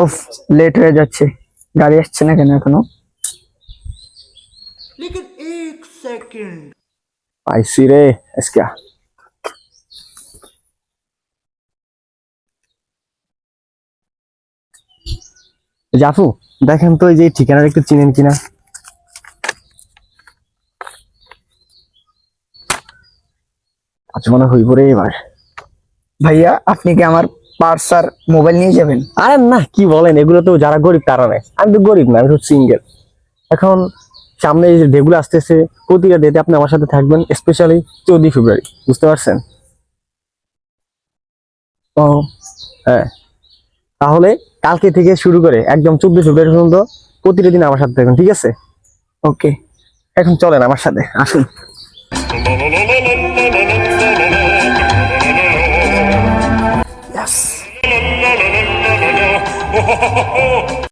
Of, late হয়ে যাচ্ছে, গাড়ি আসছে না কেন এখনো? लेकिन एक सेकंड। আইসি রে আজকে। জাফু, দেখেন তো এই যে ঠিকানাটা একটু চিনেন কিনা। আচ্ছা, মনে হইব রে এবার। ভাইয়া, আপনি কি আমার পার্স আর মোবাইল নিয়ে যাবেন? আরে না, কি বলেন, এগুলো তো যারা গরিব তারা নেয়, আমি তো গরিব না, আমি তো সিঙ্গেল। এখন সামনে এই যে ডেগুলো আসতেছে, প্রতিটা ডেতে আপনি আমার সাথে থাকবেন, স্পেশালি 14 ফেব্রুয়ারি, বুঝতে পারছেন? ও, হ্যাঁ, তাহলে কালকে থেকে শুরু করে একদম 14 ফেব্রুয়ারি পর্যন্ত প্রতিটা দিন আমার সাথে থাকবেন, ঠিক আছে? ওকে। এখন চলেন আমার সাথে, আসুন। Yes.